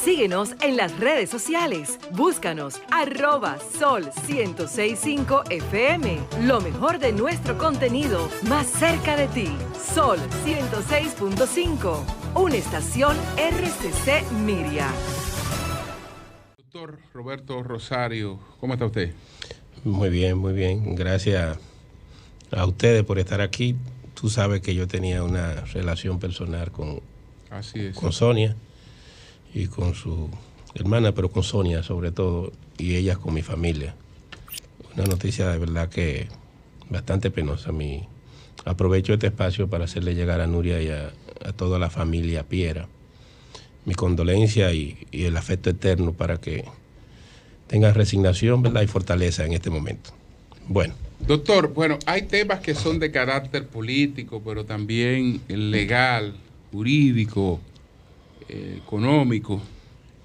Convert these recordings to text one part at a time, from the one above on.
Síguenos en las redes sociales. Búscanos @Sol1065 FM. Lo mejor de nuestro contenido más cerca de ti. Sol 106.5. Una estación RCC Miria. Doctor Roberto Rosario, ¿cómo está usted? Muy bien, muy bien. Gracias a ustedes por estar aquí. Tú sabes que yo tenía una relación personal con Sonia y con su hermana, pero con Sonia sobre todo, y ella con mi familia. Una noticia de verdad que bastante penosa. Aprovecho este espacio para hacerle llegar a Nuria y a toda la familia Piera mi condolencia y el afecto eterno para que tengan resignación, ¿verdad?, y fortaleza en este momento. Bueno. Doctor, hay temas que son de carácter político, pero también legal, jurídico, económico.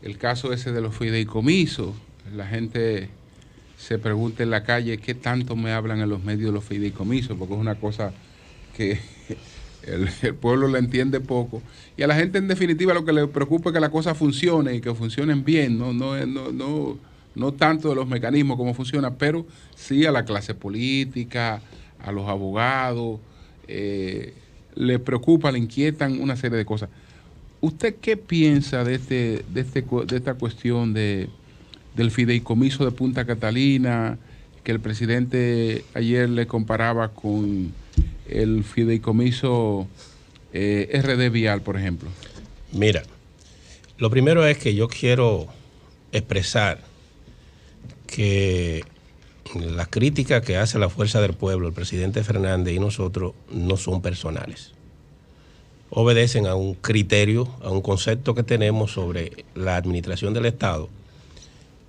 El caso ese de los fideicomisos. La gente se pregunta en la calle qué tanto me hablan en los medios de los fideicomisos, porque es una cosa que el pueblo la entiende poco. Y a la gente, en definitiva, lo que le preocupa es que la cosa funcione y que funcionen bien, no tanto de los mecanismos cómo funciona, pero sí a la clase política, a los abogados, le preocupa, le inquietan una serie de cosas. ¿Usted qué piensa de esta cuestión del fideicomiso de Punta Catalina, que el presidente ayer le comparaba con el fideicomiso RD Vial, por ejemplo? Mira, lo primero es que yo quiero expresar que las críticas que hace la Fuerza del Pueblo, el presidente Fernández y nosotros, no son personales. Obedecen a un criterio, a un concepto que tenemos sobre la administración del Estado.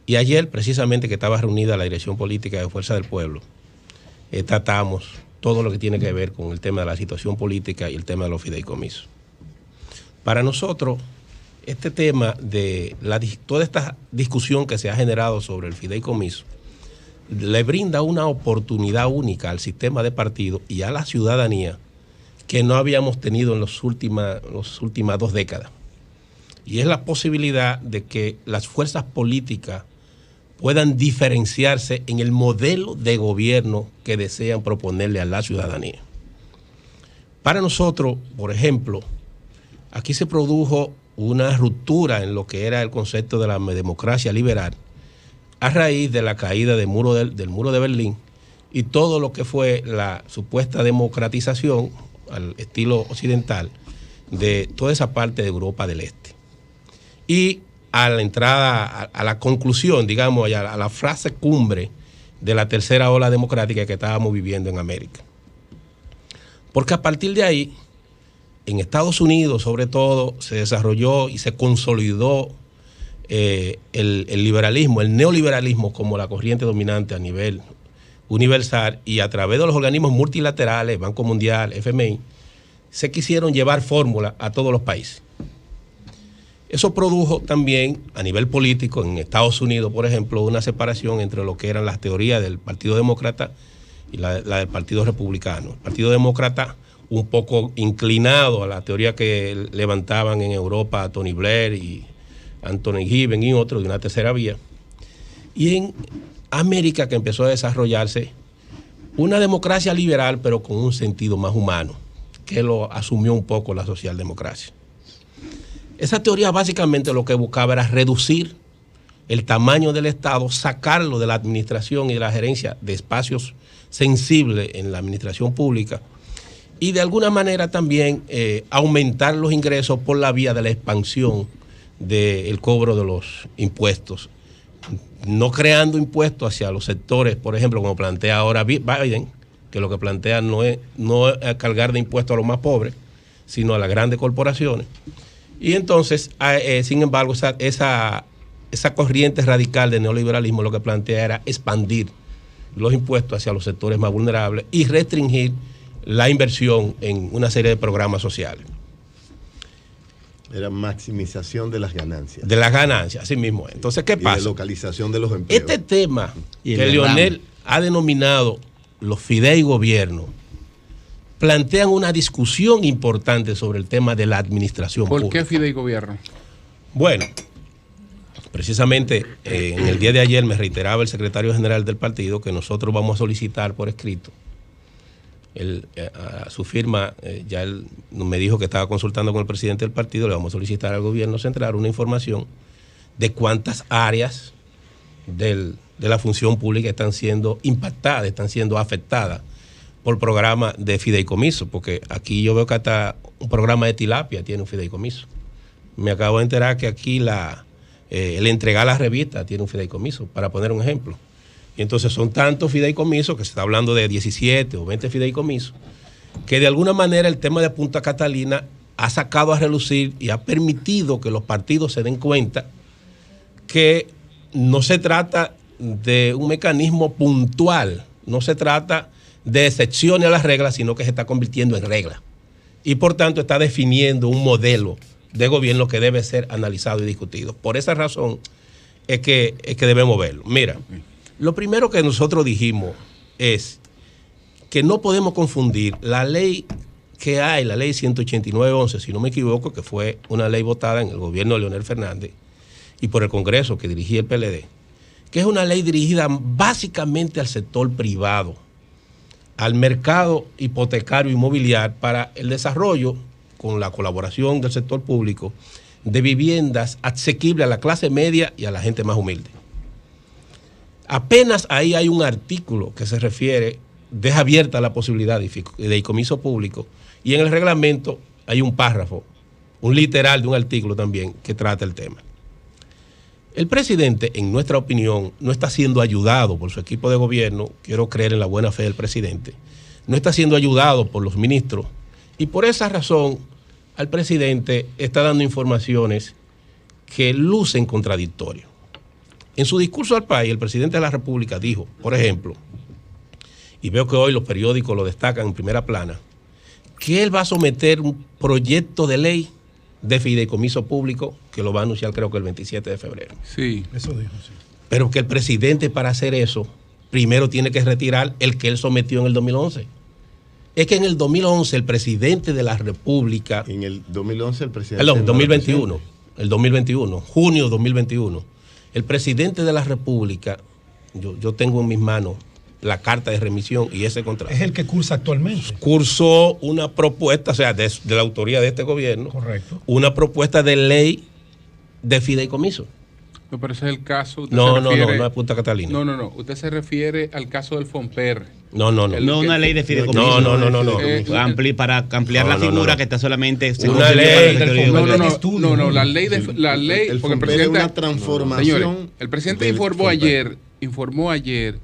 Y ayer, precisamente, que estaba reunida la dirección política de Fuerza del Pueblo, tratamos todo lo que tiene que ver con el tema de la situación política y el tema de los fideicomisos. Para nosotros, este tema de toda esta discusión que se ha generado sobre el fideicomiso le brinda una oportunidad única al sistema de partidos y a la ciudadanía que no habíamos tenido en las últimas 2 décadas. Y es la posibilidad de que las fuerzas políticas puedan diferenciarse en el modelo de gobierno que desean proponerle a la ciudadanía. Para nosotros, por ejemplo, aquí se produjo una ruptura en lo que era el concepto de la democracia liberal a raíz de la caída del muro de Berlín y todo lo que fue la supuesta democratización al estilo occidental de toda esa parte de Europa del Este. Y a la entrada, a la conclusión, digamos, a la frase cumbre de la tercera ola democrática que estábamos viviendo en América. Porque a partir de ahí, en Estados Unidos, sobre todo, se desarrolló y se consolidó el liberalismo, el neoliberalismo como la corriente dominante a nivel universal, y a través de los organismos multilaterales, Banco Mundial, FMI, se quisieron llevar fórmulas a todos los países. Eso produjo también a nivel político en Estados Unidos, por ejemplo, una separación entre lo que eran las teorías del Partido Demócrata y la del Partido Republicano. El Partido Demócrata un poco inclinado a la teoría que levantaban en Europa Tony Blair y Anthony Gibbon y otros de una tercera vía. Y en América, que empezó a desarrollarse una democracia liberal, pero con un sentido más humano, que lo asumió un poco la socialdemocracia. Esa teoría básicamente lo que buscaba era reducir el tamaño del Estado, sacarlo de la administración y de la gerencia de espacios sensibles en la administración pública y de alguna manera también aumentar los ingresos por la vía de la expansión del cobro de los impuestos, no creando impuestos hacia los sectores, por ejemplo, como plantea ahora Biden, que lo que plantea no es cargar de impuestos a los más pobres, sino a las grandes corporaciones. Y entonces, sin embargo, esa corriente radical del neoliberalismo lo que plantea era expandir los impuestos hacia los sectores más vulnerables y restringir la inversión en una serie de programas sociales. Era maximización de las ganancias. De las ganancias, así mismo. Entonces, ¿qué pasa? Y de localización de los empleos. Este tema que Leonel ha denominado los fideigobiernos plantean una discusión importante sobre el tema de la administración pública. ¿Por qué fideigobierno? Bueno, Precisamente en el día de ayer me reiteraba el secretario general del partido que nosotros vamos a solicitar por escrito. A su firma, ya él me dijo que estaba consultando con el presidente del partido, le vamos a solicitar al gobierno central una información de cuántas áreas de la función pública están siendo impactadas, están siendo afectadas por programa de fideicomiso, porque aquí yo veo que hasta un programa de tilapia tiene un fideicomiso. Me acabo de enterar que aquí el entregar la revista tiene un fideicomiso, para poner un ejemplo. Y entonces son tantos fideicomisos, que se está hablando de 17 o 20 fideicomisos, que de alguna manera el tema de Punta Catalina ha sacado a relucir y ha permitido que los partidos se den cuenta que no se trata de un mecanismo puntual, no se trata de excepciones a las reglas, sino que se está convirtiendo en regla. Y por tanto está definiendo un modelo de gobierno que debe ser analizado y discutido. Por esa razón es que debemos verlo. Mira, lo primero que nosotros dijimos es que no podemos confundir la ley que hay, la ley 189-11, si no me equivoco, que fue una ley votada en el gobierno de Leonel Fernández y por el Congreso que dirigía el PLD, que es una ley dirigida básicamente al sector privado, al mercado hipotecario inmobiliario para el desarrollo, con la colaboración del sector público, de viviendas asequibles a la clase media y a la gente más humilde. Apenas ahí hay un artículo que se refiere, deja abierta la posibilidad de fideicomiso público, y en el reglamento hay un párrafo, un literal de un artículo también que trata el tema. El presidente, en nuestra opinión, no está siendo ayudado por su equipo de gobierno, quiero creer en la buena fe del presidente, no está siendo ayudado por los ministros, y por esa razón al presidente está dando informaciones que lucen contradictorias. En su discurso al país, el presidente de la República dijo, por ejemplo, y veo que hoy los periódicos lo destacan en primera plana, que él va a someter un proyecto de ley de fideicomiso público que lo va a anunciar creo que el 27 de febrero. Sí. Eso dijo, sí. Pero que el presidente para hacer eso primero tiene que retirar el que él sometió en el 2011. Es que en el 2011 el presidente de la República... En el 2011 el presidente... Perdón, 2021. El 2021, junio 2021. El presidente de la República, yo tengo en mis manos la carta de remisión y ese contrato. Es el que cursa actualmente. Cursó una propuesta, o sea, de la autoría de este gobierno. Correcto. Una propuesta de ley de fideicomiso. No, pero ese es el caso. No es Punta Catalina. No. Usted se refiere al caso del FOMPER. No. No una ley de fideicomiso. No. Para ampliar la figura que está solamente... Una ley del No, la ley... El porque el presidente presidente... una transformación... Señores, el presidente informó ayer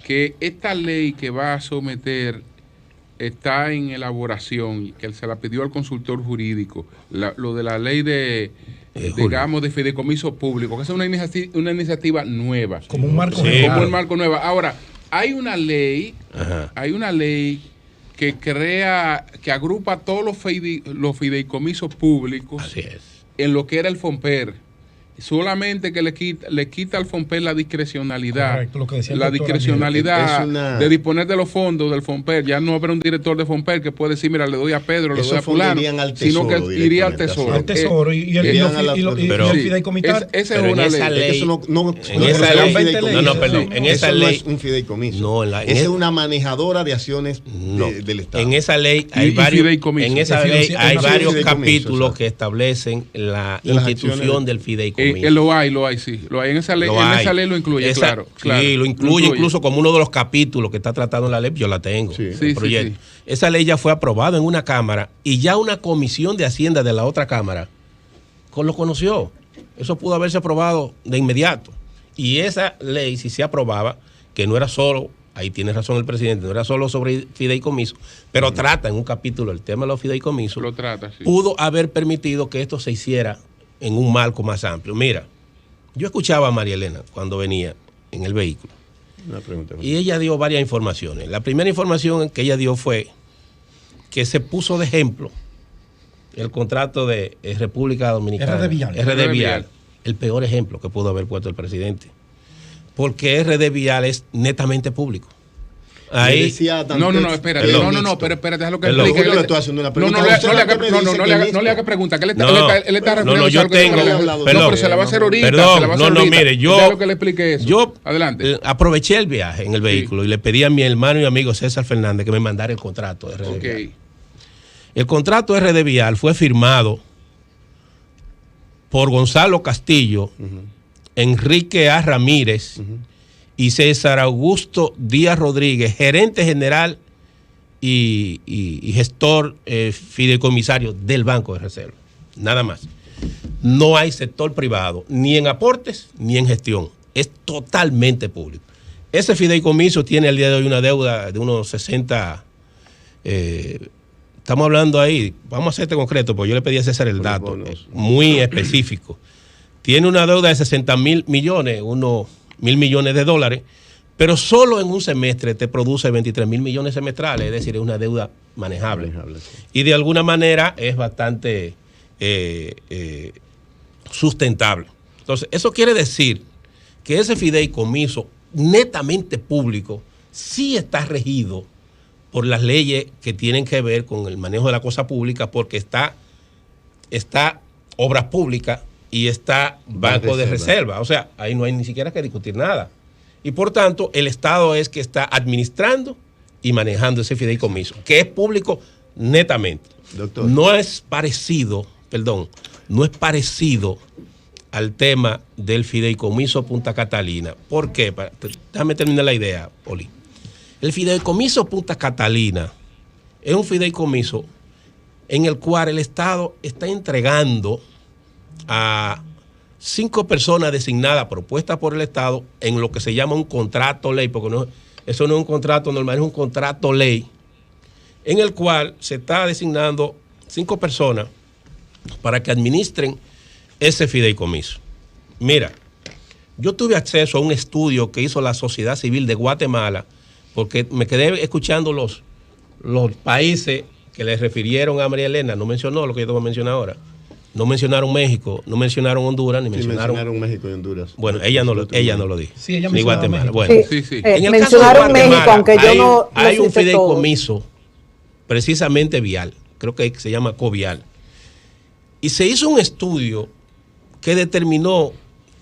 que esta ley que va a someter está en elaboración, que se la pidió al consultor jurídico, lo de la ley de fideicomiso público, que es una iniciativa nueva. Como un marco nuevo. Como un marco nuevo. Ahora, hay una ley que agrupa todos los fideicomisos públicos. Así es. En lo que era el FOMPER. Solamente que le quita al FOMPER la discrecionalidad. Correcto, lo que decía la discrecionalidad de disponer de los fondos del FOMPER. Ya no habrá un director de FOMPER que puede decir, mira, le doy a Pedro, le doy a fulano, sino que iría al tesoro. Al tesoro y el fideicomitar. Esa es una ley. En esa ley no es un fideicomiso. Esa es una manejadora de acciones del Estado. En esa ley hay varios capítulos que establecen la institución del fideicomiso. Lo hay, sí. Lo hay en esa ley. En esa ley lo incluye, claro. Sí, lo incluye incluso como uno de los capítulos que está tratado en la ley. Yo la tengo. Sí. Esa ley ya fue aprobada en una Cámara y ya una comisión de Hacienda de la otra Cámara lo conoció. Eso pudo haberse aprobado de inmediato. Y esa ley, si se aprobaba, que no era solo, ahí tiene razón el presidente, no era solo sobre fideicomiso, pero trata en un capítulo el tema de los fideicomisos. Lo trata, sí. Pudo haber permitido que esto se hiciera en un marco más amplio. Mira, yo escuchaba a María Elena cuando venía en el vehículo y ella dio varias informaciones. La primera información que ella dio fue que se puso de ejemplo el contrato de República Dominicana. RD Vial. El peor ejemplo que pudo haber puesto el presidente. Porque RD Vial es netamente público. Ahí. Espérate. No, espérate, déjalo que explique. Yo le estoy haciendo una pregunta. No le haga pregunta, que él está refiriendo yo tengo. Pero se la va a hacer ahorita. Mire, yo que le explique eso. Yo adelante. Aproveché el viaje en el vehículo y le pedí a mi hermano y amigo César Fernández que me mandara el contrato de RD Vial. El contrato de RD Vial fue firmado por Gonzalo Castillo, Enrique A. Ramírez y César Augusto Díaz Rodríguez, gerente general y gestor fideicomisario del Banco de Reserva. Nada más. No hay sector privado, ni en aportes ni en gestión. Es totalmente público. Ese fideicomiso tiene al día de hoy una deuda de unos 60. Estamos hablando ahí, vamos a hacerte concreto, porque yo le pedí a César el dato, muy específico. Tiene una deuda de 60.000 millones, unos 1.000 millones de dólares, pero solo en un semestre te produce 23.000 millones semestrales, es decir, es una deuda manejable. Sí. Y de alguna manera es bastante sustentable. Entonces, eso quiere decir que ese fideicomiso netamente público sí está regido por las leyes que tienen que ver con el manejo de la cosa pública, porque está Obras Públicas y está Banco de Reserva. O sea, ahí no hay ni siquiera que discutir nada. Y por tanto, el Estado es que está administrando y manejando ese fideicomiso, que es público netamente. Doctor. No es parecido al tema del fideicomiso Punta Catalina. ¿Por qué? Déjame terminar la idea, Oli. El fideicomiso Punta Catalina es un fideicomiso en el cual el Estado está entregando a 5 personas designadas, propuestas por el Estado, en lo que se llama un contrato ley, porque eso no es un contrato normal, es un contrato ley, en el cual se está designando 5 personas para que administren ese fideicomiso. Mira, yo tuve acceso a un estudio que hizo la Sociedad Civil de Guatemala, porque me quedé escuchando los países que le refirieron a María Elena. No mencionó lo que yo te voy a mencionar ahora. No mencionaron México, no mencionaron Honduras, ni mencionaron México y Honduras. Bueno, ella no lo dijo. Sí, ella ni Guatemala. México. Bueno, sí. En el mencionaron caso de Guatemala, México, aunque yo no hay un fideicomiso precisamente vial, creo que se llama Covial. Y se hizo un estudio que determinó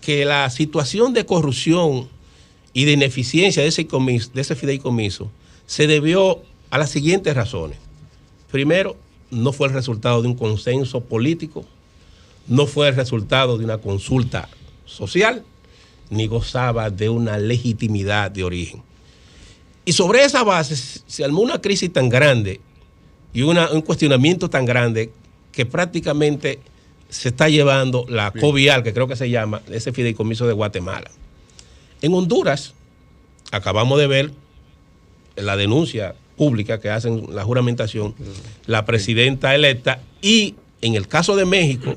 que la situación de corrupción y de ineficiencia de ese fideicomiso se debió a las siguientes razones. Primero, no fue el resultado de un consenso político, no fue el resultado de una consulta social, ni gozaba de una legitimidad de origen. Y sobre esa base se armó una crisis tan grande y un cuestionamiento tan grande que prácticamente se está llevando la Covial, que creo que se llama, ese fideicomiso de Guatemala. En Honduras, acabamos de ver la denuncia pública que hacen la juramentación, la presidenta electa, y en el caso de México,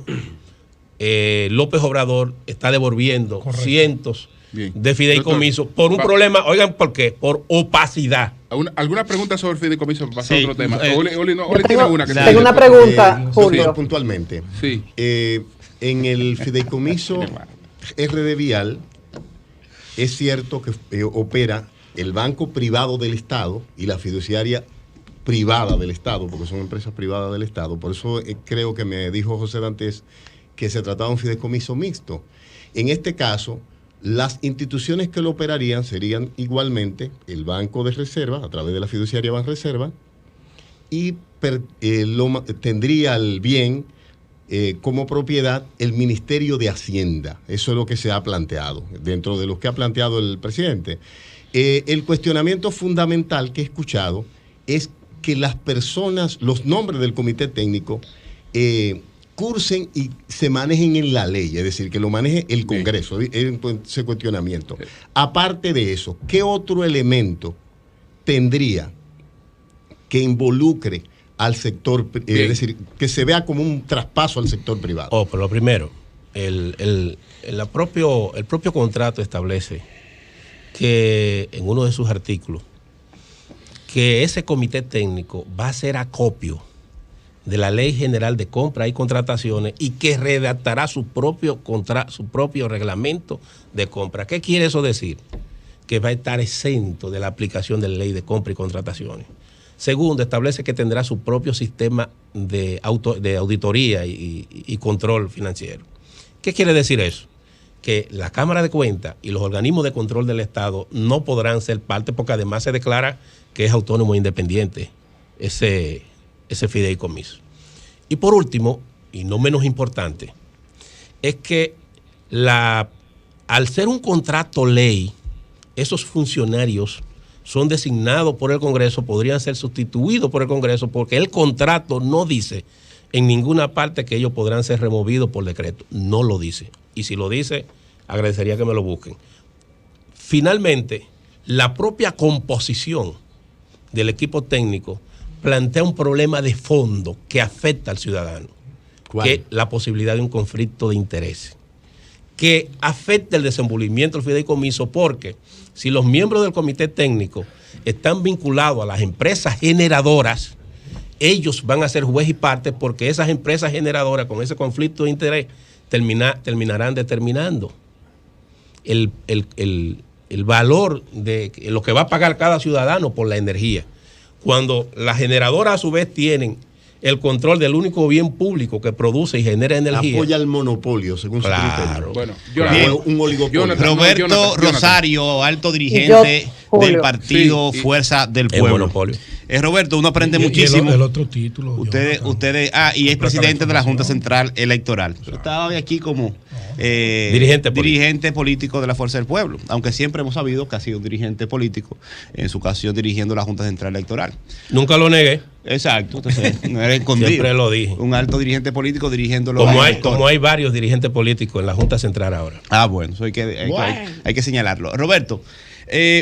López Obrador está devolviendo cientos de fideicomisos por un problema, oigan, ¿por qué? Por opacidad. ¿Alguna pregunta sobre el fideicomiso? Para pasar a otro tema. Oli tiene una. Tengo una pregunta, Julio. Puntualmente. Sí. En el fideicomiso RD Vial, es cierto que opera el banco privado del Estado y la fiduciaria privada del Estado, porque son empresas privadas del Estado. Por eso creo que me dijo José Dantes que se trataba de un fideicomiso mixto. En este caso, las instituciones que lo operarían serían igualmente el Banco de Reserva, a través de la fiduciaria Banreserva, y tendría el bien como propiedad el Ministerio de Hacienda. Eso es lo que se ha planteado, dentro de lo que ha planteado el presidente. El cuestionamiento fundamental que he escuchado es que las personas, los nombres del comité técnico, cursen y se manejen en la ley, es decir, que lo maneje el Congreso, ese cuestionamiento. Aparte de eso, ¿qué otro elemento tendría que involucre al sector, es decir, que se vea como un traspaso al sector privado? Pero lo primero, el propio contrato establece que en uno de sus artículos, que ese comité técnico va a ser acopio de la Ley General de Compra y Contrataciones y que redactará su propio reglamento de compra. ¿Qué quiere eso decir? que va a estar exento de la aplicación de la ley de compra y contrataciones. Segundo, establece que tendrá su propio sistema de auditoría y control financiero. ¿Qué quiere decir eso? Que la Cámara de Cuentas y los organismos de control del Estado no podrán ser parte, porque además se declara que es autónomo e independiente ese fideicomiso. Y por último, y no menos importante, es que al ser un contrato ley, esos funcionarios son designados por el Congreso, podrían ser sustituidos por el Congreso, porque el contrato no dice en ninguna parte que ellos podrán ser removidos por decreto. No lo dice. Y si lo dice, agradecería que me lo busquen. Finalmente, la propia composición del equipo técnico plantea un problema de fondo que afecta al ciudadano. ¿Cuál? Que es la posibilidad de un conflicto de interés, que afecta el desenvolvimiento del fideicomiso, porque si los miembros del comité técnico están vinculados a las empresas generadoras, ellos van a ser juez y parte, porque esas empresas generadoras con ese conflicto de interés terminarán determinando el valor de lo que va a pagar cada ciudadano por la energía. Cuando las generadoras a su vez tienen el control del único bien público que produce y genera energía. Apoya el monopolio, según su criterio. Bueno, un oligopolio. Roberto Rosario, alto dirigente del partido Fuerza del Pueblo. Roberto, uno aprende muchísimo. El otro título. Ustedes, y es presidente de la Junta Central Electoral. Yo estaba aquí como dirigente político de la Fuerza del Pueblo, aunque siempre hemos sabido que ha sido dirigente político, en su ocasión dirigiendo la Junta Central Electoral. Nunca lo negué. Exacto, entonces no era escondido. Siempre lo dije. Un alto dirigente político dirigiéndolo. Como hay varios dirigentes políticos en la Junta Central ahora. Bueno, eso hay que señalarlo. Roberto,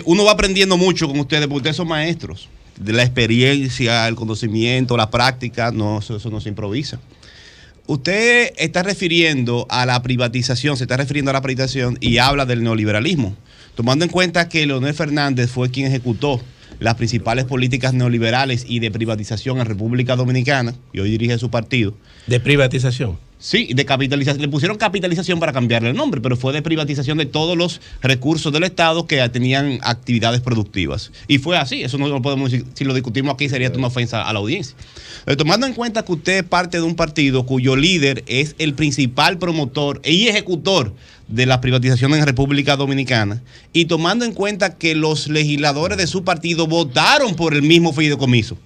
uno va aprendiendo mucho con ustedes, porque ustedes son maestros de la experiencia, el conocimiento, la práctica, eso no se improvisa. Usted está refiriendo a la privatización, y habla del neoliberalismo, tomando en cuenta que Leonel Fernández fue quien ejecutó las principales políticas neoliberales y de privatización en República Dominicana, y hoy dirige su partido. ¿De privatización? Sí, de capitalización. Le pusieron capitalización para cambiarle el nombre, pero fue de privatización de todos los recursos del Estado que tenían actividades productivas. Y fue así, eso no lo podemos decir, si lo discutimos aquí sería una ofensa a la audiencia. Tomando en cuenta que usted es parte de un partido cuyo líder es el principal promotor y ejecutor de la privatización en República Dominicana, y tomando en cuenta que los legisladores de su partido votaron por el mismo fideicomiso,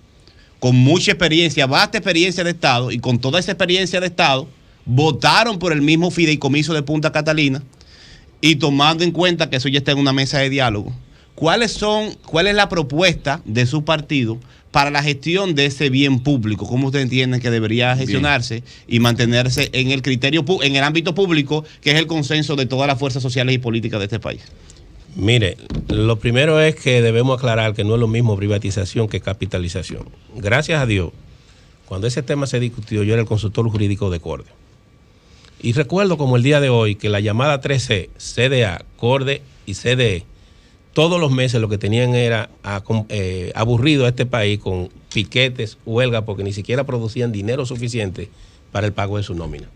con mucha experiencia, vasta experiencia de Estado, y con toda esa experiencia de Estado, votaron por el mismo fideicomiso de Punta Catalina, y tomando en cuenta que eso ya está en una mesa de diálogo, ¿cuál es la propuesta de su partido para la gestión de ese bien público? ¿Cómo usted entiende que debería gestionarse y mantenerse en el criterio, en el ámbito público, que es el consenso de todas las fuerzas sociales y políticas de este país? Mire, lo primero es que debemos aclarar que no es lo mismo privatización que capitalización. Gracias a Dios, cuando ese tema se discutió, yo era el consultor jurídico de CORDE. Y recuerdo como el día de hoy que la llamada 3C, CDA, CORDE y CDE, todos los meses lo que tenían era aburrido a este país con piquetes, huelgas, porque ni siquiera producían dinero suficiente para el pago de su nómina.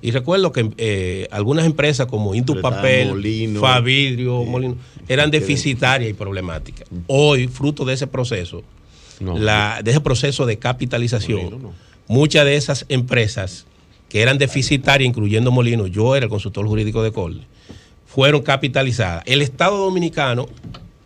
Y recuerdo que algunas empresas como Indupapel, Favidrio, Molino, eran deficitarias y problemáticas. Hoy, fruto de ese proceso, de capitalización, muchas de esas empresas que eran deficitarias, incluyendo Molino, yo era el consultor jurídico de CORDE, fueron capitalizadas. El Estado Dominicano,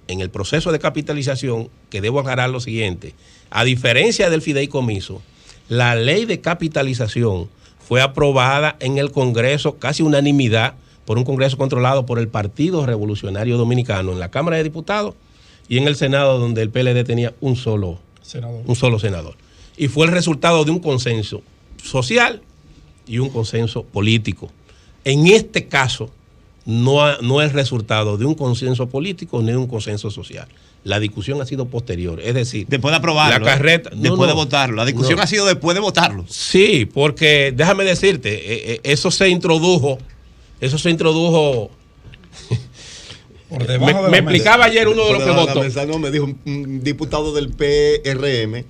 en el proceso de capitalización, que debo aclarar lo siguiente, a diferencia del fideicomiso, la ley de capitalización fue aprobada en el Congreso, casi unanimidad, por un Congreso controlado por el Partido Revolucionario Dominicano, en la Cámara de Diputados y en el Senado, donde el PLD tenía un solo senador. Y fue el resultado de un consenso social y un consenso político. En este caso, no es resultado de un consenso político ni de un consenso social. La discusión ha sido posterior, es decir, después de aprobarlo, la carreta, después de votarlo. La discusión ha sido después de votarlo. Sí, porque déjame decirte, eso se introdujo. Por debajo me explicaba ayer uno de los que votó. Me dijo un diputado del PRM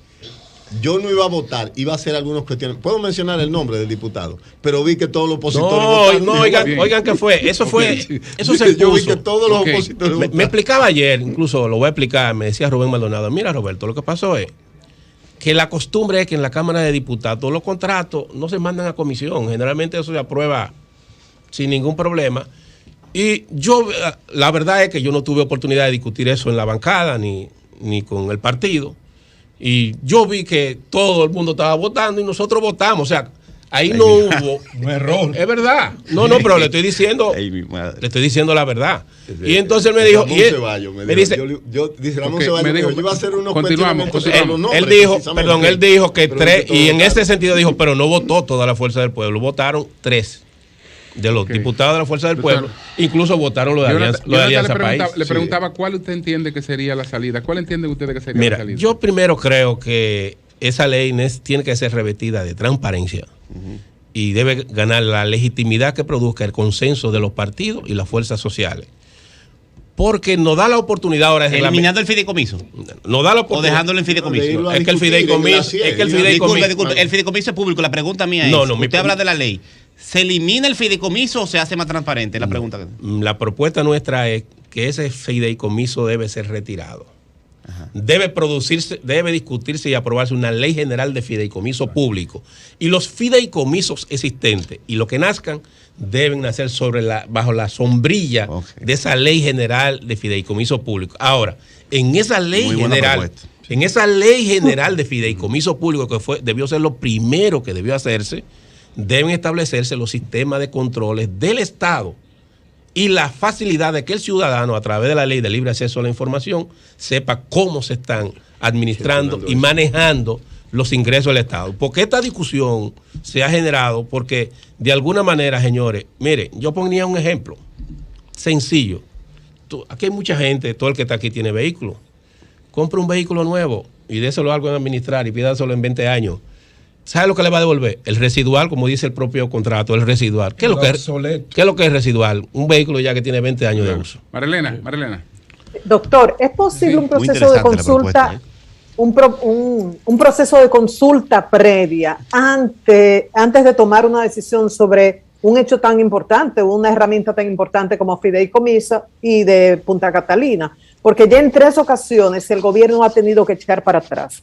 yo no iba a votar, iba a hacer algunos cuestiones. Puedo mencionar el nombre del diputado, pero vi que todos los opositores votaron. No, oigan qué fue. Eso se yo vi puso. que todos los opositores Me votaron. explicaba ayer, incluso lo voy a explicar, me decía Rubén Maldonado, mira Roberto, lo que pasó es que la costumbre es que en la Cámara de Diputados los contratos no se mandan a comisión, generalmente eso se aprueba sin ningún problema. Y yo, la verdad es que yo no tuve oportunidad de discutir eso en la bancada ni con el partido. Y yo vi que todo el mundo estaba votando y nosotros votamos. O sea, ahí no hubo Un error. Es verdad. No, pero le estoy diciendo la verdad. Y entonces él me dijo, Ramón Ceballos me dijo, yo iba a hacer unos cuestionamientos sobre los nombres. Él dijo que tres, y en ese sentido dijo, pero no votó toda la fuerza del pueblo, votaron 3 de los diputados de la fuerza del pueblo, incluso votaron los de Alianza País. Le preguntaba cuál usted entiende que sería la salida. ¿Cuál entienden ustedes que sería la salida? Yo primero creo que esa ley tiene que ser revestida de transparencia y debe ganar la legitimidad que produzca el consenso de los partidos y las fuerzas sociales. Porque nos da la oportunidad ahora de eliminando el fideicomiso. Nos da la oportunidad. O dejándolo en fideicomiso. Es que el fideicomiso. Disculpe, el fideicomiso es público. La pregunta mía es: usted habla de la ley. ¿Se elimina el fideicomiso o se hace más transparente? La pregunta. La propuesta nuestra es que ese fideicomiso debe ser retirado. Debe discutirse y aprobarse una ley general de fideicomiso público. Y los fideicomisos existentes y los que nazcan deben nacer bajo la sombrilla de esa ley general de fideicomiso público. Ahora, en esa ley general de fideicomiso público, que debió ser lo primero que debió hacerse, deben establecerse los sistemas de controles del Estado y la facilidad de que el ciudadano, a través de la ley de libre acceso a la información, sepa cómo se están administrando y manejando los ingresos del Estado. Porque esta discusión se ha generado porque, de alguna manera, señores, miren, yo ponía un ejemplo sencillo. Aquí hay mucha gente, todo el que está aquí tiene vehículo. Compra un vehículo nuevo y déselo algo en administrar y pídaselo en 20 años. ¿Sabe lo que le va a devolver? El residual, como dice el propio contrato, el residual. ¿Qué es lo que es residual? Un vehículo ya que tiene 20 años de uso. Marilena. Doctor, ¿es posible un proceso de consulta, un proceso de consulta previa antes de tomar una decisión sobre un hecho tan importante, una herramienta tan importante como fideicomiso y de Punta Catalina? Porque ya en 3 ocasiones el gobierno ha tenido que echar para atrás.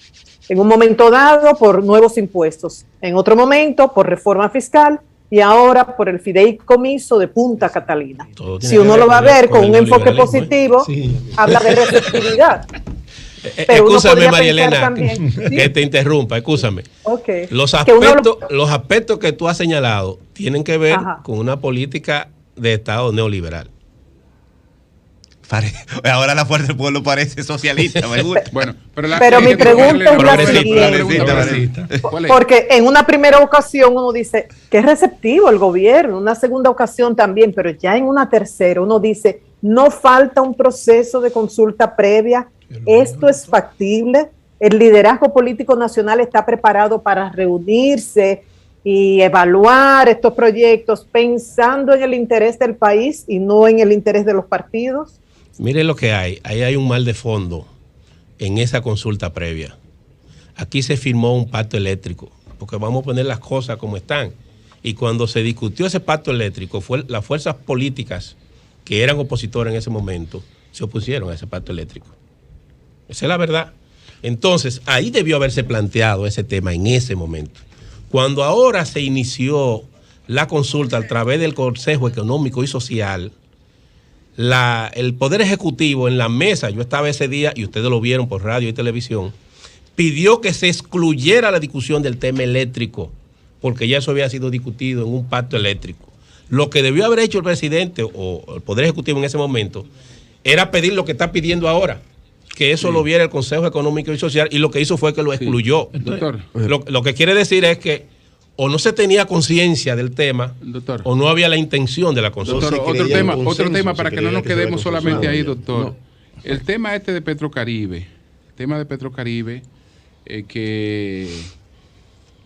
En un momento dado por nuevos impuestos, en otro momento por reforma fiscal y ahora por el fideicomiso de Punta Catalina. Si uno lo va a ver con un enfoque positivo, habla de receptividad. Escúchame, María Elena, que te interrumpa, escúchame. Okay. Los aspectos que tú has señalado tienen que ver con una política de Estado neoliberal. Ahora la fuerza del pueblo parece socialista. Bueno, pero mi pregunta es la siguiente. Porque en una primera ocasión uno dice que es receptivo el gobierno, una segunda ocasión también, pero ya en una tercera uno dice no falta un proceso de consulta previa. Esto es factible. El liderazgo político nacional está preparado para reunirse y evaluar estos proyectos pensando en el interés del país y no en el interés de los partidos. Mire lo que hay. Ahí hay un mal de fondo en esa consulta previa. Aquí se firmó un pacto eléctrico, porque vamos a poner las cosas como están. Y cuando se discutió ese pacto eléctrico, las fuerzas políticas que eran opositores en ese momento se opusieron a ese pacto eléctrico. Esa es la verdad. Entonces, ahí debió haberse planteado ese tema en ese momento. Cuando ahora se inició la consulta a través del Consejo Económico y Social, el Poder Ejecutivo en la mesa, yo estaba ese día y ustedes lo vieron por radio y televisión, pidió que se excluyera la discusión del tema eléctrico, porque ya eso había sido discutido en un pacto eléctrico. Lo que debió haber hecho el presidente o el Poder Ejecutivo en ese momento era pedir lo que está pidiendo ahora, que eso lo viera el Consejo Económico y Social, y lo que hizo fue que lo excluyó. Doctor. Lo que quiere decir es que o no se tenía conciencia del tema, doctor, o no había la intención de la consulta. Doctor, otro tema para que no nos quedemos solamente ahí, doctor. No. El tema de Petrocaribe, que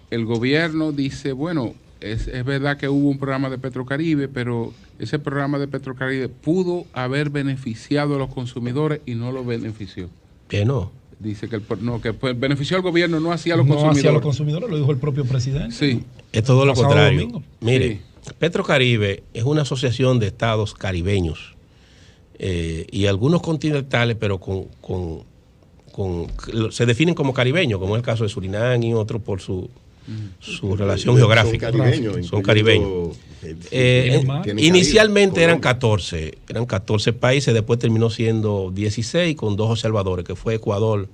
el gobierno dice, bueno, es verdad que hubo un programa de Petrocaribe, pero ese programa de Petrocaribe pudo haber beneficiado a los consumidores y no lo benefició. Que no. Dice que el beneficio al gobierno no hacía a los No consumidores. hacia los consumidores, lo dijo el propio presidente. Sí. Es todo lo Pasado contrario. domingo. Mire, Sí. Petrocaribe es una asociación de estados caribeños y algunos continentales, pero se definen como caribeños, como es el caso de Surinam y otros por su relación geográfica. Son caribeños. Inicialmente eran 14 países, después terminó siendo 16 con 2 observadores, que fue Ecuador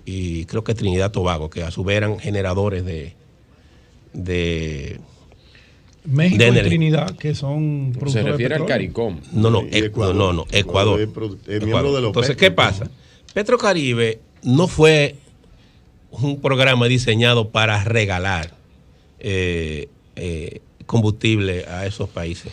y creo que Trinidad y Tobago, que a su vez eran generadores de México de y energía. Trinidad, que son productores Se refiere de al petróleo. CARICOM. No, Y Ecuador. Ecuador. Es miembro de la OPEP. Entonces, ¿qué pasa? Petrocaribe no fue un programa diseñado para regalar combustible a esos países.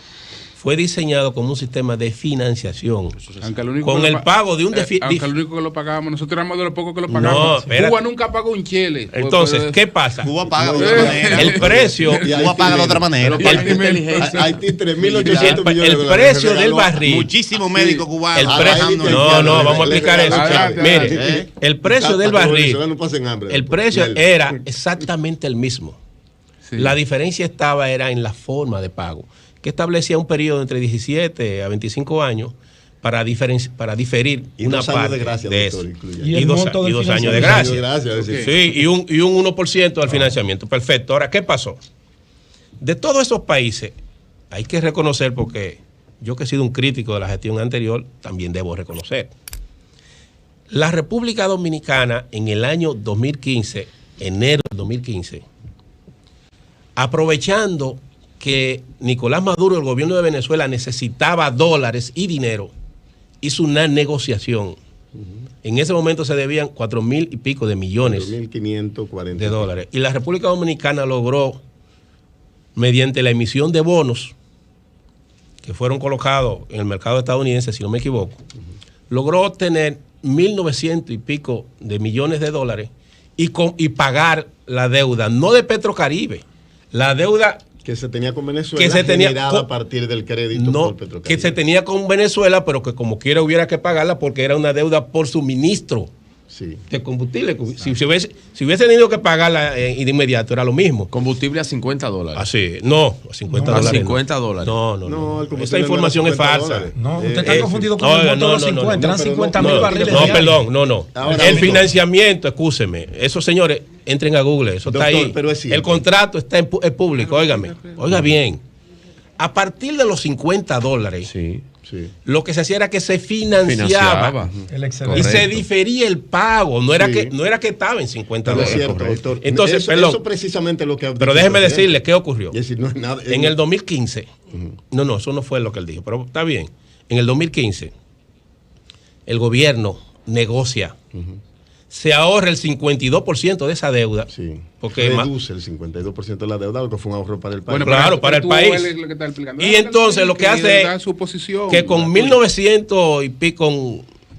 Fue diseñado como un sistema de financiación. Aunque lo único Con que el pago de un aunque lo único que lo pagábamos, nosotros éramos de los pocos que lo pagamos. No, espérate. Cuba nunca pagó un chele. Entonces, ¿qué pasa? Cuba paga de otra manera. El precio, Cuba paga de otra manera. Haití 3.800 millones de el dólares. precio del Regaló barril. Muchísimos médicos cubanos. El trabajando en- No, vamos a explicar eso. Adelante, Mire, adelante. el precio del barril, No pasen hambre. el precio era exactamente el mismo. Sí. La diferencia era en la forma de pago, que establecía un periodo entre 17 a 25 años para diferir Y una 2 años parte de gracia, de doctor, eso. incluye. Y el monto del 2 años de financiamiento. gracia. Gracias, es decir, Sí, y un 1% al financiamiento. Perfecto. Ahora, ¿qué pasó? De todos esos países, hay que reconocer, porque yo que he sido un crítico de la gestión anterior, también debo reconocer. La República Dominicana en el año 2015, enero del 2015, aprovechando que Nicolás Maduro, el gobierno de Venezuela, necesitaba dólares y dinero, hizo una negociación. En ese momento se debían 4.000 y pico de millones 2.540 de dólares. Y la República Dominicana logró, mediante la emisión de bonos que fueron colocados en el mercado estadounidense, si no me equivoco, logró obtener 1.900 y pico de millones de dólares y pagar la deuda, no de Petrocaribe, la deuda que se tenía con Venezuela, que se tenía generada a partir del crédito por Petrocaribe. que se tenía con Venezuela, pero que como quiera hubiera que pagarla porque era una deuda por suministro Sí. de combustible. Si hubiese tenido que pagarla de inmediato, era lo mismo. Combustible a $50. Así, no, a 50 No, a dólares. $50. No, No, el combustible esa no información era es falsa. $50. No, usted está confundido con Oiga, el monto de los 50. Eran 50.000 barriles. No, diarios. perdón, no. Ahora, El doctor. financiamiento, escúcheme, esos señores, entren a Google, eso está Doctor, ahí. pero es cierto. El contrato está es público, óigame, oiga bien. A partir de los 50 dólares, Sí. Sí. lo que se hacía era que se financiaba. El Y excedente. se difería el pago, no era, Sí. que estaba en 50 Pero es dólares. cierto, doctor. Entonces, eso, perdón. eso precisamente es lo que... Pero déjeme decirle qué ocurrió. Es decir, no es nada... En el 2015, no, eso no fue lo que él dijo, pero está bien. En el 2015, el gobierno negocia, se ahorra el 52% de esa deuda. Sí. Porque reduce el 52% de la deuda, lo que fue un ahorro para el país. Bueno, claro, para el tú país. eres lo que está explicando. Y entonces lo que hace da es su posición, que con 1.900 y pico,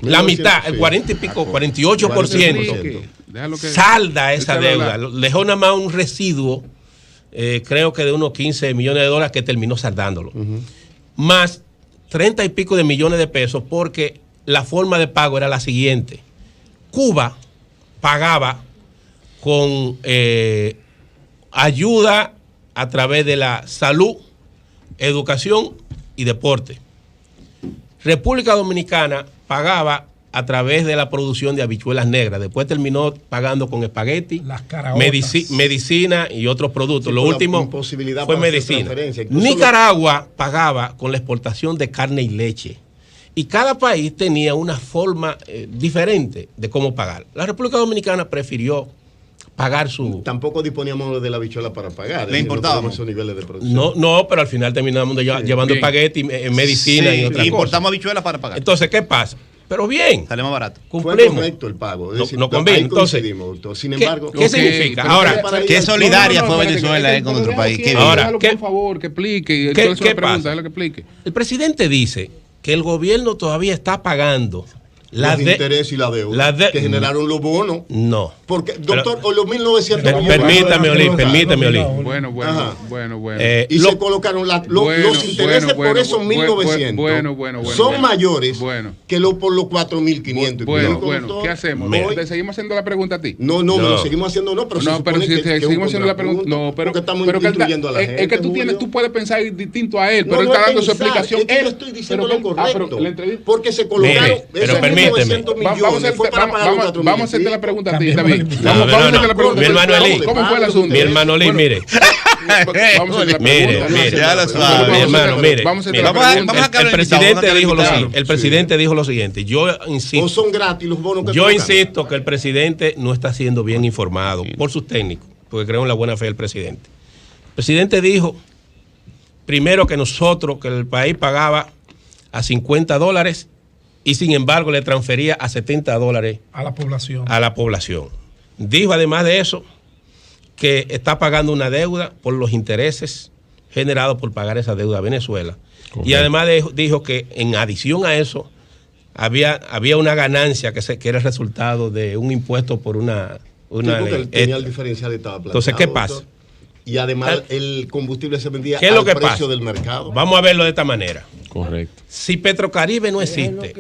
la 1.900, mitad, el sí. 40 y pico, 48%. 48%, Déjalo que- salda esa déjalo deuda. hablar. Dejó nada más un residuo, creo que de unos 15 millones de dólares que terminó saldándolo. Más 30 y pico de millones de pesos porque la forma de pago era la siguiente. Cuba pagaba con ayuda a través de la salud, educación y deporte. República Dominicana pagaba a través de la producción de habichuelas negras. Después terminó pagando con espagueti, Las caraotas. medicina y otros productos. Sí, Lo por la último imposibilidad fue para hacer medicina. transferencia. Incluso Nicaragua pagaba con la exportación de carne y leche. Y cada país tenía una forma diferente de cómo pagar. La República Dominicana prefirió pagar su... Tampoco disponíamos de la bichuela para pagar. Le importábamos. No esos niveles de producción. No, pero al final terminamos llevando bien. espagueti, medicina Sí, y otras importamos cosas. habichuelas para pagar. Entonces, ¿qué pasa? Pero bien, Sale más barato. Fue cumplimos. correcto el pago. Es No- decir, no conviene. ahí Entonces, coincidimos, doctor. Sin ¿qué- embargo, qué significa? pero Ahora, para qué ir- solidaria fue espérate, Venezuela que- con nuestro país. Qué bien. Ahora, Déjalo, ¿qué- por favor, que explique. ¿Qué Déjalo pasa? que explique. El presidente dice que el gobierno todavía está pagando Los intereses y la deuda que generaron los bonos. No. Porque, doctor, o los 1900. Permítame, Oli. Bueno. Y se colocaron los intereses por esos 1900. Son mayores que por los 4500. Bueno, ¿qué hacemos? ¿Te seguimos haciendo la pregunta a ti? No, me lo seguimos haciendo, pero se supone que seguimos haciendo la pregunta. No, pero estamos instruyendo a la gente. Es que tú puedes pensar distinto a él, pero él está dando su explicación. Yo estoy diciendo lo correcto. Porque se colocaron. Pero permíteme. Vamos a hacerte la pregunta a ti, David. Vamos a hacerte la pregunta. Mi hermano Eli. ¿Cómo fue el asunto? Mi hermano Eli, mire. Vamos a hacer la pregunta. Mi hermano, mire. El presidente dijo lo siguiente. Yo insisto. ¿O son gratis los bonos que yo insisto que el presidente no está siendo bien informado por sus técnicos, porque creo en la buena fe del presidente. El presidente dijo, primero, que el país pagaba a $50 y sin embargo le transfería a $70 a la población. Dijo además de eso que está pagando una deuda por los intereses generados por pagar esa deuda a Venezuela. Correcto. Y además dijo que en adición a eso había una ganancia que era el resultado de un impuesto por una ley. Tenía el diferencial estaba planteado. Entonces, ¿qué pasa? Y además el combustible se vendía al precio del mercado. Vamos a verlo de esta manera. Correcto. Si Petrocaribe no existe,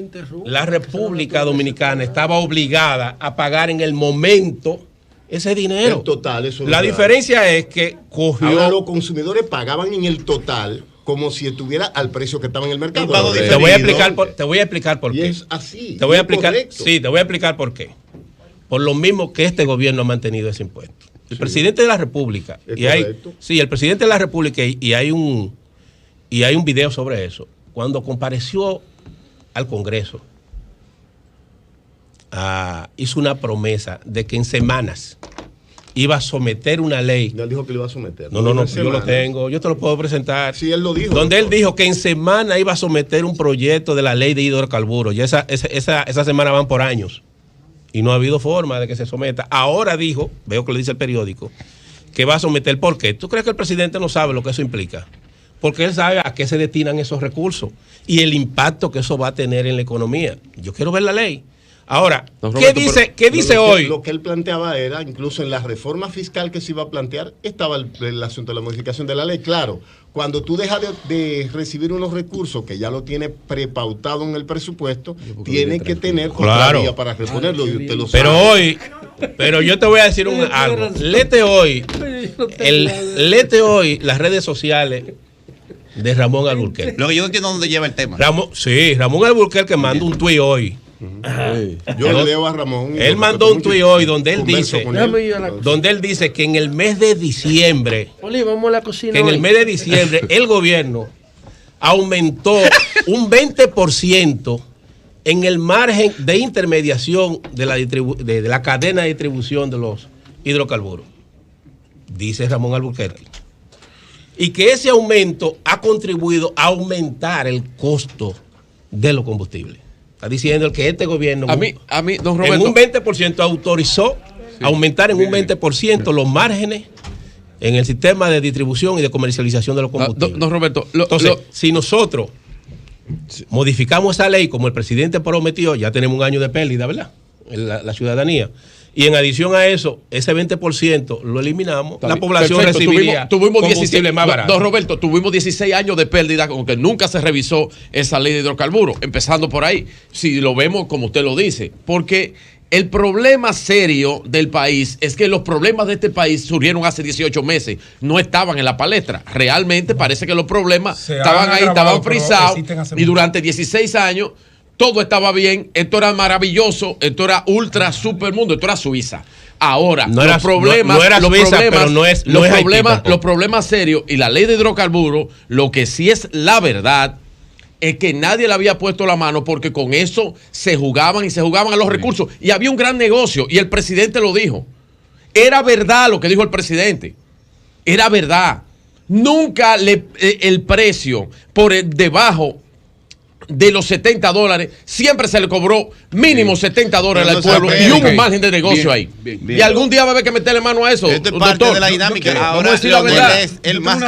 la República Dominicana estaba obligada a pagar en el momento ese dinero. El total, eso es la diferencia es que cogió. Ahora los consumidores pagaban en el total como si estuviera al precio que estaba en el mercado. Te voy a explicar por qué. Y es así. Te voy a explicar por qué. Por lo mismo que este gobierno ha mantenido ese impuesto. El presidente de la República, el presidente de la República, y hay un video sobre eso, cuando compareció al Congreso, hizo una promesa de que en semanas iba a someter una ley. Ya dijo que lo iba a someter. No, yo lo tengo, yo te lo puedo presentar. Sí, él lo dijo. Donde él dijo que en semana iba a someter un proyecto de la ley de hidrocarburos. Ya esa semana van por años. Y no ha habido forma de que se someta. Ahora dijo, veo que lo dice el periódico, que va a someter. ¿Por qué? ¿Tú crees que el presidente no sabe lo que eso implica? Porque él sabe a qué se destinan esos recursos y el impacto que eso va a tener en la economía. Yo quiero ver la ley. Ahora, ¿qué dice hoy? Lo que él planteaba era, incluso en la reforma fiscal que se iba a plantear, estaba el asunto de la modificación de la ley. Claro, cuando tú dejas de recibir unos recursos que ya lo tiene prepautado en el presupuesto, tiene que tener otra vía para reponerlo, y usted lo sabe. Pero yo te voy a decir algo. Léete hoy las redes sociales de Ramón Alburquerque. Lo que yo no entiendo dónde lleva el tema. Ramón Alburquerque mandó un tuit hoy. Yo le leo a Ramón. Él mandó un tuit hoy donde él dice que en el mes de diciembre, el gobierno aumentó un 20% en el margen de intermediación de la cadena de distribución de los hidrocarburos. Dice Ramón Alburquerque. Y que ese aumento ha contribuido a aumentar el costo de los combustibles. Está diciendo que este gobierno a mí, don Roberto, en un 20% autorizó aumentar en un 20% los márgenes en el sistema de distribución y de comercialización de los combustibles. Don Roberto, entonces, si nosotros modificamos esa ley como el presidente prometió, ya tenemos un año de pérdida, ¿verdad? La ciudadanía. Y en adición a eso, ese 20% lo eliminamos, la población recibiría tuvimos 16 más barato. Don Roberto, tuvimos 16 años de pérdida, aunque nunca se revisó esa ley de hidrocarburos, empezando por ahí, si lo vemos como usted lo dice, porque el problema serio del país es que los problemas de este país surgieron hace 18 meses, no estaban en la palestra. Realmente parece que los problemas estaban ahí, estaban frisados, y durante 16 años todo estaba bien, esto era maravilloso, esto era ultra super mundo, esto era Suiza. Ahora, los problemas serios y la ley de hidrocarburos, lo que sí es la verdad es que nadie le había puesto la mano porque con eso se jugaban a los recursos y había un gran negocio y el presidente lo dijo. Era verdad lo que dijo el presidente. Era verdad. Nunca el precio por debajo de los $70, siempre se le cobró mínimo $70 al pueblo y hubo un margen de negocio ahí. Y algún día va a haber que meterle mano a eso. Esto es parte de la dinámica. Vamos a decir la verdad. Es el más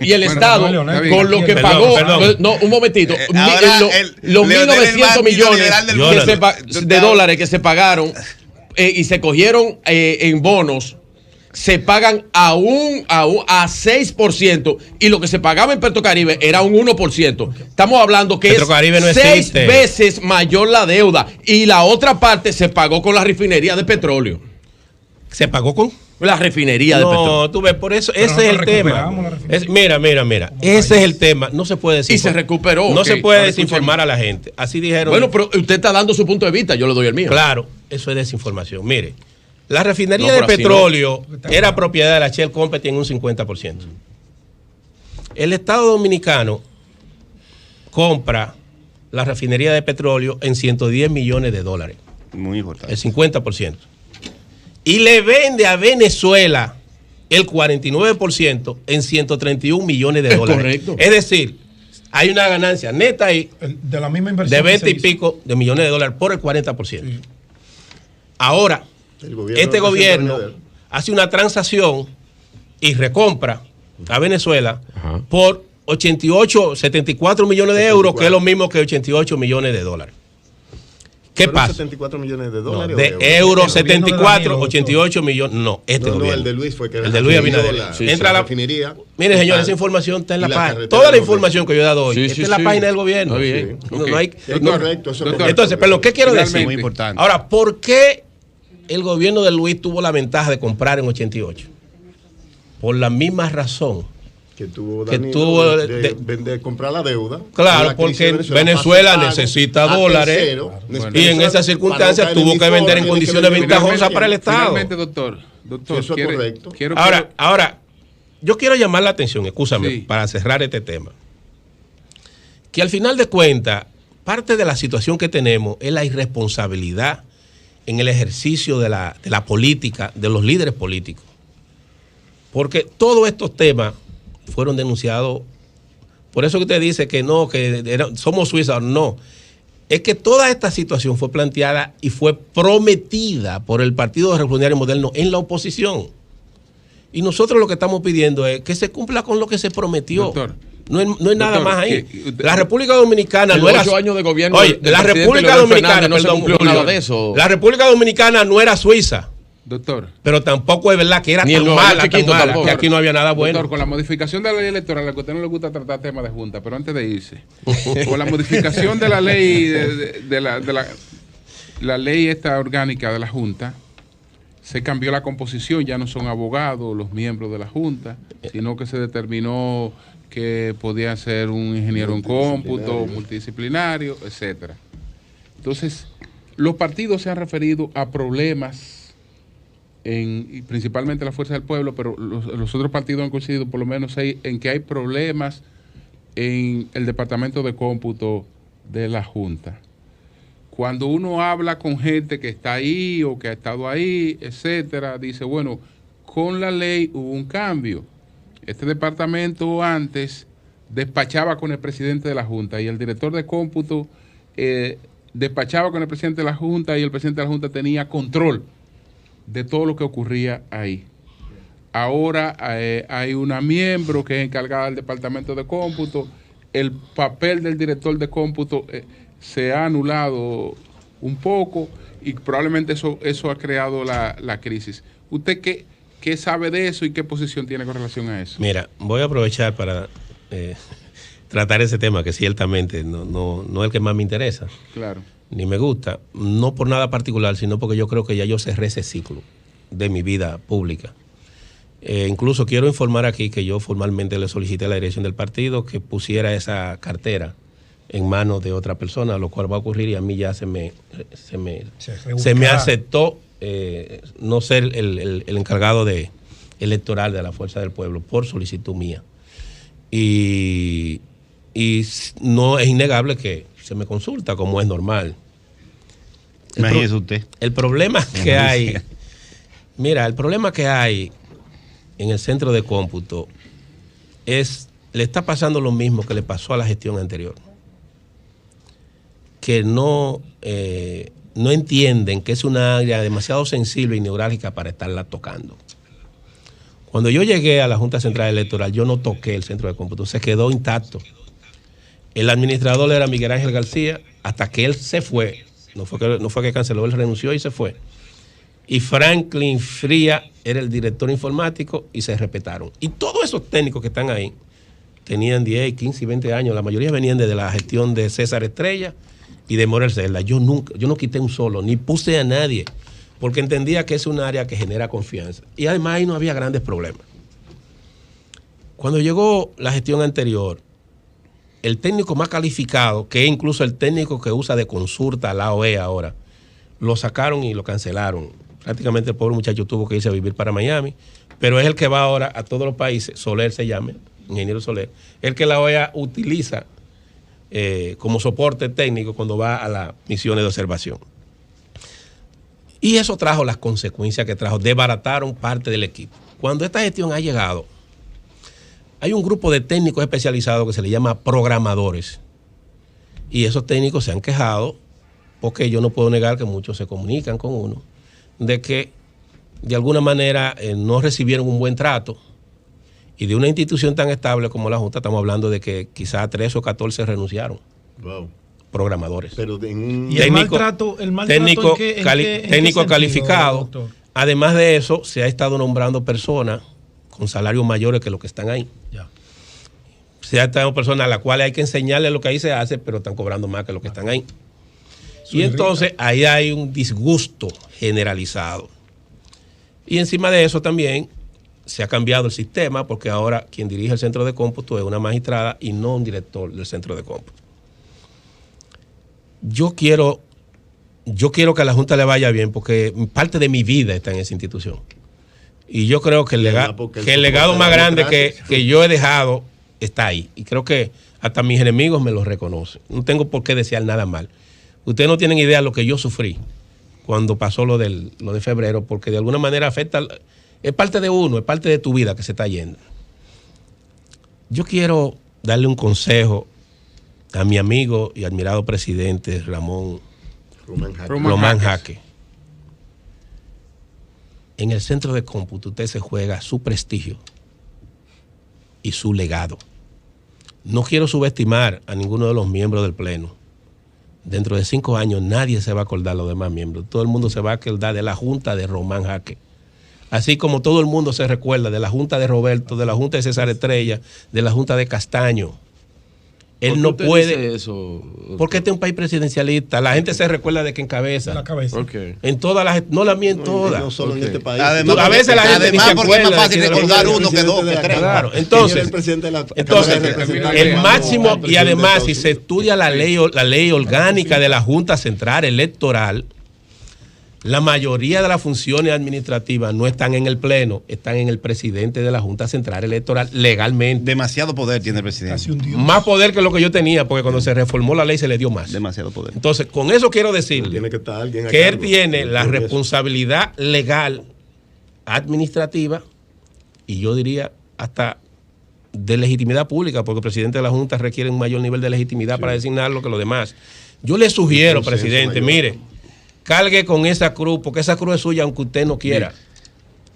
y el Estado, con lo que pagó, no, un momentito, los 1.900 millones de dólares que se pagaron y se cogieron en bonos, se pagan a 6%, y lo que se pagaba en Petrocaribe era un 1%. Estamos hablando que Petrocaribe no 6 veces mayor la deuda, y la otra parte se pagó con la refinería de petróleo. ¿Se pagó con? La refinería de petróleo. No, tú ves, por eso, ese es el tema. Mira, ese es el tema. No se puede desinformar. Y se recuperó. No se puede desinformar a la gente. Así dijeron. Bueno, pero usted está dando su punto de vista, yo le doy el mío. Claro, eso es desinformación. Mire, la refinería de petróleo era propiedad de la Shell Company en un 50%. El Estado Dominicano compra la refinería de petróleo en $110 millones. Muy importante. El 50%. Y le vende a Venezuela el 49% en $131 millones. Correcto. Es decir, hay una ganancia neta ahí de la misma inversión de 20 y pico de millones de dólares por el 40%. Sí. Ahora, este gobierno hace una transacción y recompra a Venezuela por 74 millones de euros, que es lo mismo que 88 millones de dólares. ¿Qué pasa? 74 millones de dólares. No, de euros, 74, 88 millones. No, gobierno. No, el de Luis fue que el de Luis Abinader. Entra a la refinería. Mire, señor, esa información está en la página. Toda la información que yo he dado hoy está en la página del gobierno. No hay, correcto. Entonces, perdón, ¿qué quiero decir? Muy importante. Ahora, ¿por qué el gobierno de Luis tuvo la ventaja de comprar en 88? Por la misma razón que tuvo Danilo de comprar la deuda. Claro, porque Venezuela necesita dólares y en esas circunstancias tuvo que vender en condiciones ventajosas para el Estado. Finalmente, doctor, eso es correcto. Ahora, yo quiero llamar la atención, escúchame, para cerrar este tema, que al final de cuentas, parte de la situación que tenemos es la irresponsabilidad en el ejercicio de la política, de los líderes políticos. Porque todos estos temas fueron denunciados. Por eso que usted dice que no, somos Suiza. No. Es que toda esta situación fue planteada y fue prometida por el Partido Revolucionario Moderno en la oposición. Y nosotros lo que estamos pidiendo es que se cumpla con lo que se prometió. Doctor, no es nada más ahí. La República Dominicana no era 8 años de gobierno. Oye, la República Dominicana no se cumplió nada de eso. La República Dominicana no era Suiza. Doctor. Pero tampoco es verdad que era tan mala, que aquí no había nada bueno. Doctor, con la modificación de la ley electoral, a usted no le gusta tratar temas de junta, pero antes de irse, con la modificación de la ley de la ley esta orgánica de la Junta, se cambió la composición, ya no son abogados los miembros de la Junta, sino que se determinó que podía ser un ingeniero en cómputo, multidisciplinario, etcétera. Entonces, los partidos se han referido a problemas y principalmente la Fuerza del Pueblo, pero los otros partidos han coincidido por lo menos en que hay problemas en el departamento de cómputo de la Junta. Cuando uno habla con gente que está ahí o que ha estado ahí, etcétera, dice, bueno, con la ley hubo un cambio. Este departamento antes despachaba con el presidente de la Junta y el director de cómputo despachaba con el presidente de la Junta y el presidente de la Junta tenía control de todo lo que ocurría ahí. Ahora hay una miembro que es encargada del departamento de cómputo. El papel del director de cómputo se ha anulado un poco y probablemente eso ha creado la crisis. ¿Usted qué sabe de eso y qué posición tiene con relación a eso? Mira, voy a aprovechar para tratar ese tema que ciertamente no es el que más me interesa. Claro. Ni me gusta, no por nada particular, sino porque yo creo que ya yo cerré ese ciclo de mi vida pública. Incluso quiero informar aquí que yo formalmente le solicité a la dirección del partido que pusiera esa cartera en manos de otra persona, lo cual va a ocurrir y a mí ya se me aceptó no ser el encargado electoral de la Fuerza del Pueblo por solicitud mía. Y no es innegable que se me consulta como es normal. Imagínese usted. El problema que hay, mira, el problema que hay en el centro de cómputo le está pasando lo mismo que le pasó a la gestión anterior. que no entienden que es una área demasiado sensible y neurálgica para estarla tocando. Cuando yo llegué a la Junta Central Electoral, yo no toqué el centro de cómputo, se quedó intacto. El administrador era Miguel Ángel García, hasta que él se fue. No fue que canceló, él renunció y se fue. Y Franklin Fría era el director informático y se respetaron. Y todos esos técnicos que están ahí tenían 10, 15 y 20 años. La mayoría venían desde la gestión de César Estrella y de Morel Cerda. Yo no quité un solo, ni puse a nadie, porque entendía que es un área que genera confianza. Y además ahí no había grandes problemas. Cuando llegó la gestión anterior, el técnico más calificado, que es incluso el técnico que usa de consulta la OE ahora, lo sacaron y lo cancelaron. Prácticamente el pobre muchacho tuvo que irse a vivir para Miami, pero es el que va ahora a todos los países, Soler se llama, ingeniero Soler, el que la OEA utiliza como soporte técnico cuando va a las misiones de observación. Y eso trajo las consecuencias que trajo, desbarataron parte del equipo. Cuando esta gestión ha llegado, hay un grupo de técnicos especializados que se le llama programadores. Y esos técnicos se han quejado, porque yo no puedo negar que muchos se comunican con uno, de que de alguna manera no recibieron un buen trato. Y de una institución tan estable como la Junta, estamos hablando de que quizás 13 o 14 renunciaron. Wow. Programadores. Pero ¿Y el maltrato técnico calificado. Doctor? Además de eso, se ha estado nombrando personas con salarios mayores que los que están ahí. Ya. Se ha estado personas a las cuales hay que enseñarles lo que ahí se hace, pero están cobrando más que los que están ahí. Y entonces ahí hay un disgusto generalizado. Y encima de eso también se ha cambiado el sistema, porque ahora quien dirige el centro de cómputo es una magistrada y no un director del centro de cómputo. Yo quiero que a la Junta le vaya bien, porque parte de mi vida está en esa institución. Y yo creo que el legado más grande que yo he dejado está ahí. Y creo que hasta mis enemigos me lo reconocen. No tengo por qué desear nada mal. Ustedes no tienen idea de lo que yo sufrí cuando pasó lo de febrero, porque de alguna manera afecta, es parte de uno, es parte de tu vida que se está yendo. Yo quiero darle un consejo a mi amigo y admirado presidente Román Jaque. En el centro de cómputo usted se juega su prestigio y su legado. No quiero subestimar a ninguno de los miembros del Pleno. Dentro de 5 años nadie se va a acordar de los demás miembros. Todo el mundo se va a acordar de la Junta de Román Jaque. Así como todo el mundo se recuerda de la Junta de Roberto, de la Junta de César Estrella, de la Junta de Castaño. Él no puede. Eso, porque este es un país presidencialista. La gente se recuerda de que encabeza. La cabeza. Okay. En todas las. No la mía en todas. No solo en este país. Además, a veces la gente ni se acuerda. Es más fácil recordar uno que dos, que tres. Claro. Entonces, el máximo, y además, si se estudia la ley orgánica de la Junta Central Electoral, la mayoría de las funciones administrativas no están en el Pleno, están en el presidente de la Junta Central Electoral legalmente. Demasiado poder tiene el presidente. Más poder que lo que yo tenía, porque cuando se reformó la ley se le dio más. Demasiado poder. Entonces, con eso quiero decirle que él tiene la responsabilidad legal, administrativa, y yo diría hasta de legitimidad pública, porque el presidente de la Junta requiere un mayor nivel de legitimidad para designarlo que los demás. Yo le sugiero, presidente, mire, cargue con esa cruz, porque esa cruz es suya aunque usted no quiera.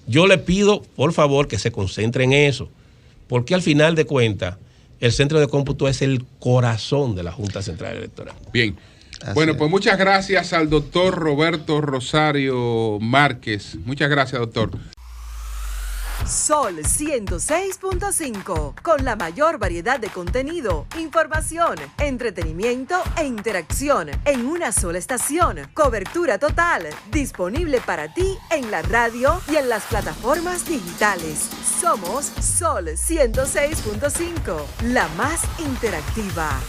Yo le pido, por favor, que se concentre en eso, porque al final de cuentas, el centro de cómputo es el corazón de la Junta Central Electoral. Bien. Bueno, pues muchas gracias al doctor Roberto Rosario Márquez. Muchas gracias, doctor. Sol 106.5, con la mayor variedad de contenido, información, entretenimiento e interacción en una sola estación. Cobertura total, disponible para ti en la radio y en las plataformas digitales. Somos Sol 106.5, la más interactiva.